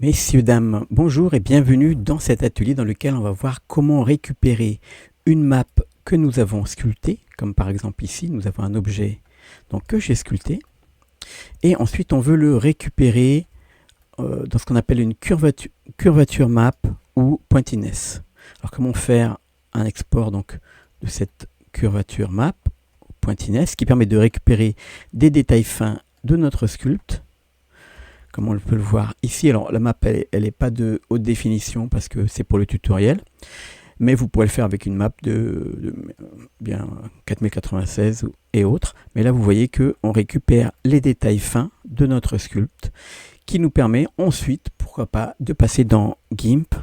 Messieurs, dames, bonjour et bienvenue dans cet atelier dans lequel on va voir comment récupérer une map que nous avons sculptée, comme par exemple ici, nous avons un objet donc, que j'ai sculpté, et ensuite on veut le récupérer dans ce qu'on appelle une curvature map ou pointiness. Alors comment faire un export donc, de cette curvature map ou pointiness qui permet de récupérer des détails fins de notre sculpte, comme on peut le voir ici. Alors la map elle n'est pas de haute définition parce que c'est pour le tutoriel, mais vous pourrez le faire avec une map de bien 4096 et autres. Mais là vous voyez qu'on récupère les détails fins de notre sculpte qui nous permet ensuite, pourquoi pas, de passer dans GIMP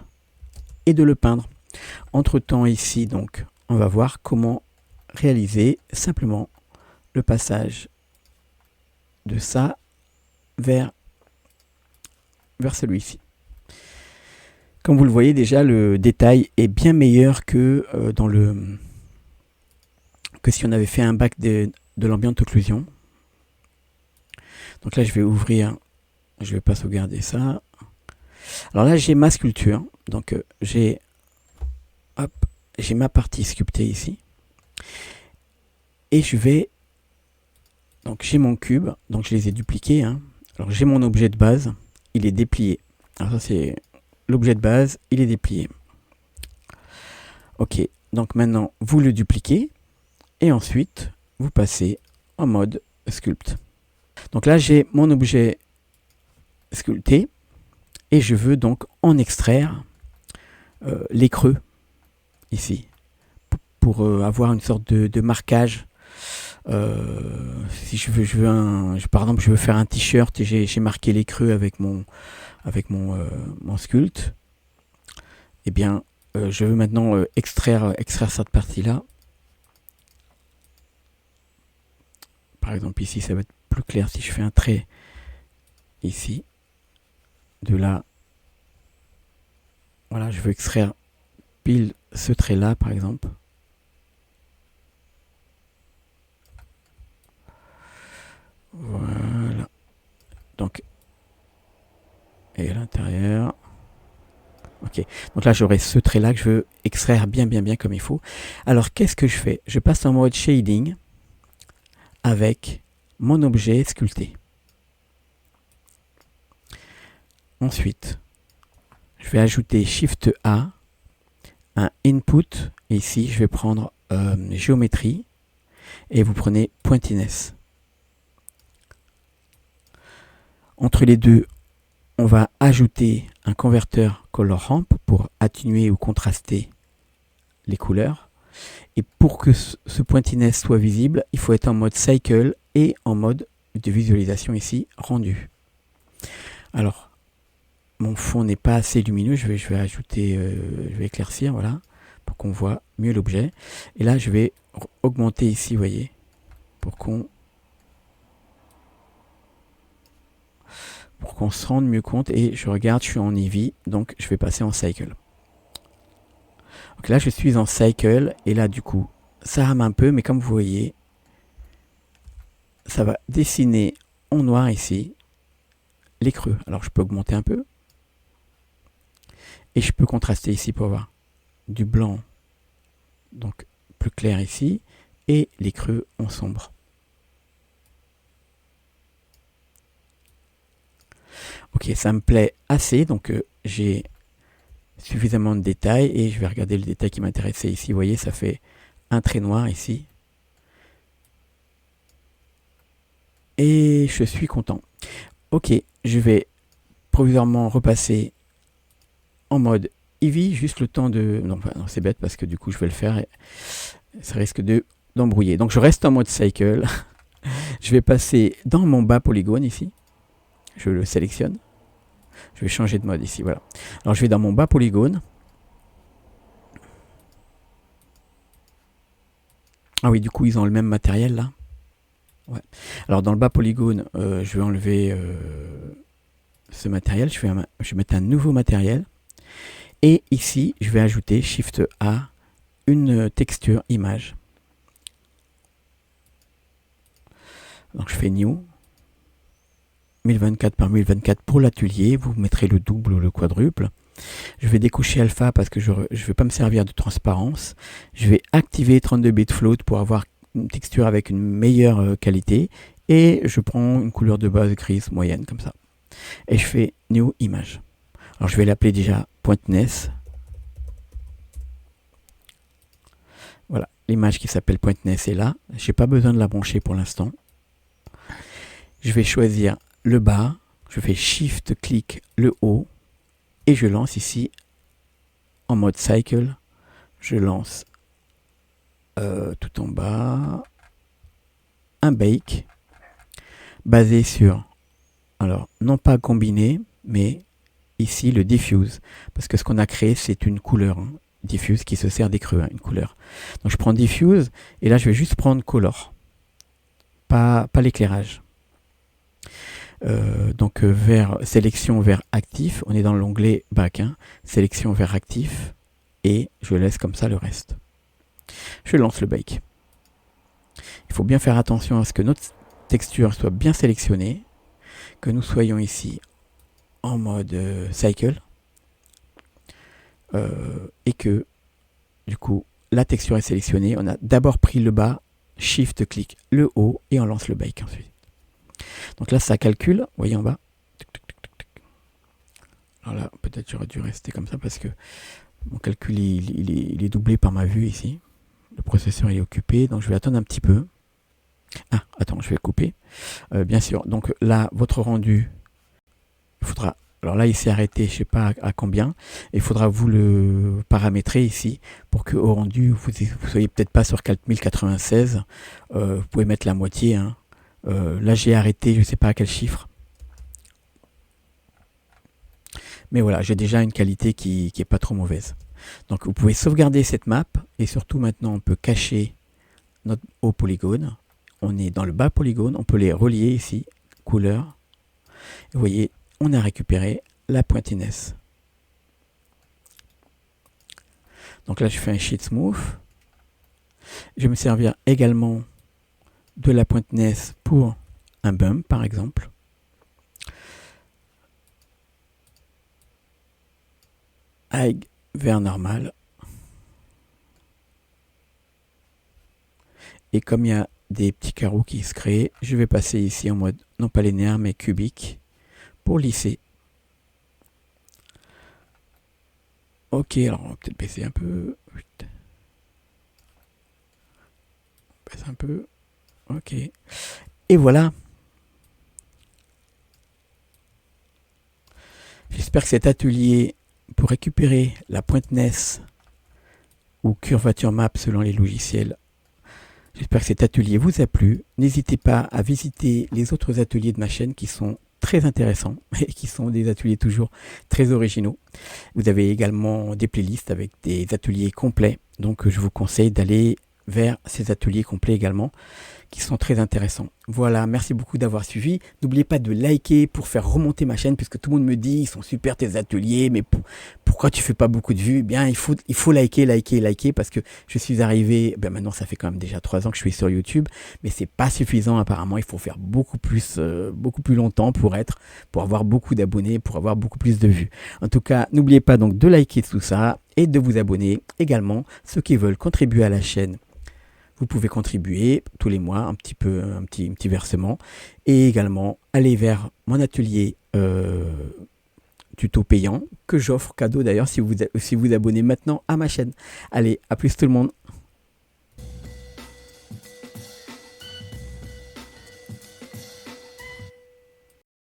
et de le peindre. Entre temps ici donc on va voir comment réaliser simplement le passage de ça vers celui-ci. Comme vous le voyez déjà, le détail est bien meilleur que si on avait fait un bac de l'ambient occlusion. Donc là, je vais ouvrir, je vais pas sauvegarder ça. Alors là, j'ai ma sculpture. Donc j'ai ma partie sculptée ici. Et je vais, donc j'ai mon cube, donc je les ai dupliqués. Alors j'ai mon objet de base. Il est déplié. Alors ça c'est l'objet de base, il est déplié. Ok, donc maintenant vous le dupliquez et ensuite vous passez en mode sculpt. Donc là j'ai mon objet sculpté et je veux donc en extraire les creux ici pour avoir une sorte de marquage. Si par exemple je veux faire un t-shirt et j'ai marqué les creux avec mon sculpt, et bien je veux maintenant extraire cette partie là. Par exemple ici ça va être plus clair si je fais un trait ici, de là, voilà, je veux extraire pile ce trait là par exemple. Voilà, donc et à l'intérieur. Ok, donc là j'aurai ce trait là que je veux extraire bien comme il faut. Alors qu'est-ce que je fais? Je passe en mode shading avec mon objet sculpté. Ensuite, je vais ajouter Shift A, un input, et ici je vais prendre géométrie, et vous prenez pointiness. Entre les deux, on va ajouter un converteur color ramp pour atténuer ou contraster les couleurs. Et pour que ce pointiness soit visible, il faut être en mode cycle et en mode de visualisation ici, rendu. Alors, mon fond n'est pas assez lumineux, je vais ajouter, je vais éclaircir, voilà, pour qu'on voit mieux l'objet. Et là, je vais augmenter ici, vous voyez, pour qu'on se rende mieux compte. Et je regarde, je suis en Eevee, donc je vais passer en cycle. Donc là, je suis en cycle, et là, du coup, ça rame un peu, mais comme vous voyez, ça va dessiner en noir ici les creux. Alors, je peux augmenter un peu, et je peux contraster ici pour avoir du blanc, donc plus clair ici, et les creux en sombre. Ok, ça me plaît assez, donc j'ai suffisamment de détails et je vais regarder le détail qui m'intéressait ici. Vous voyez, ça fait un trait noir ici. Et je suis content. Ok, je vais provisoirement repasser en mode Eevee, juste le temps de... Non, c'est bête parce que du coup je vais le faire et ça risque d'embrouiller. Donc je reste en mode cycle. Je vais passer dans mon bas polygone ici. Je le sélectionne. Je vais changer de mode ici, voilà. Alors je vais dans mon bas polygone. Ah oui, du coup ils ont le même matériel là. Ouais. Alors dans le bas polygone, je vais enlever ce matériel. Je vais mettre un nouveau matériel. Et ici, je vais ajouter Shift A, une texture image. Donc je fais New, 1024 par 1024 pour l'atelier, vous mettrez le double ou le quadruple. Je vais décocher alpha parce que je ne vais pas me servir de transparence. Je vais activer 32 bits float pour avoir une texture avec une meilleure qualité. Et je prends une couleur de base grise moyenne comme ça. Et je fais New Image. Alors je vais l'appeler déjà Pointness. Voilà, l'image qui s'appelle Pointness est là. Je n'ai pas besoin de la brancher pour l'instant. Je vais choisir le bas. Je fais Shift, clic, le haut. Et je lance ici en mode cycle. Je lance tout en bas un bake basé sur, alors non pas combiné, mais ici le diffuse. Parce que ce qu'on a créé, c'est une couleur. Hein, diffuse qui se sert des creux, hein, une couleur. Donc je prends diffuse et là je vais juste prendre color. Pas l'éclairage. Donc sélection vers actif, on est dans l'onglet back, hein, sélection vers actif et je laisse comme ça le reste. Je lance le bake. Il faut bien faire attention à ce que notre texture soit bien sélectionnée, que nous soyons ici en mode cycle et que du coup la texture est sélectionnée. On a d'abord pris le bas, shift clic le haut et on lance le bake ensuite. Donc là, ça calcule, vous voyez en bas. Alors là, peut-être j'aurais dû rester comme ça parce que mon calcul, il est doublé par ma vue ici. Le processeur est occupé, donc je vais attendre un petit peu. Ah, attends, je vais couper. Bien sûr, donc là, votre rendu, il faudra... Alors là, il s'est arrêté, je ne sais pas à combien. Il faudra vous le paramétrer ici pour que au rendu, vous ne soyez peut-être pas sur 4096. Vous pouvez mettre la moitié, hein. Là j'ai arrêté, je ne sais pas à quel chiffre. Mais voilà, j'ai déjà une qualité qui est pas trop mauvaise. Donc vous pouvez sauvegarder cette map. Et surtout maintenant on peut cacher notre haut polygone. On est dans le bas polygone, on peut les relier ici, couleur. Et vous voyez, on a récupéré la pointiness. Donc là je fais un sheet smooth. Je vais me servir également de la pointiness pour un bump par exemple. High vers normal. Et comme il y a des petits carreaux qui se créent, je vais passer ici en mode non pas linéaire mais cubique pour lisser. Ok, alors on va peut-être baisser un peu. On baisse un peu. Ok. Et voilà. J'espère que cet atelier pour récupérer la pointness ou curvature map selon les logiciels, j'espère que cet atelier vous a plu. N'hésitez pas à visiter les autres ateliers de ma chaîne qui sont très intéressants et qui sont des ateliers toujours très originaux. Vous avez également des playlists avec des ateliers complets. Donc je vous conseille d'aller vers ces ateliers complets également qui sont très intéressants. Voilà, merci beaucoup d'avoir suivi. N'oubliez pas de liker pour faire remonter ma chaîne puisque tout le monde me dit ils sont super tes ateliers, mais pourquoi tu fais pas beaucoup de vues? Eh bien, il faut liker parce que je suis arrivé, ben maintenant ça fait quand même déjà 3 ans que je suis sur YouTube, mais c'est pas suffisant apparemment, il faut faire beaucoup plus longtemps pour avoir beaucoup d'abonnés, pour avoir beaucoup plus de vues. En tout cas, n'oubliez pas donc de liker tout ça et de vous abonner également. Ceux qui veulent contribuer à la chaîne, vous pouvez contribuer tous les mois, un petit versement. Et également, aller vers mon atelier tuto payant que j'offre cadeau d'ailleurs si vous abonnez maintenant à ma chaîne. Allez, à plus tout le monde.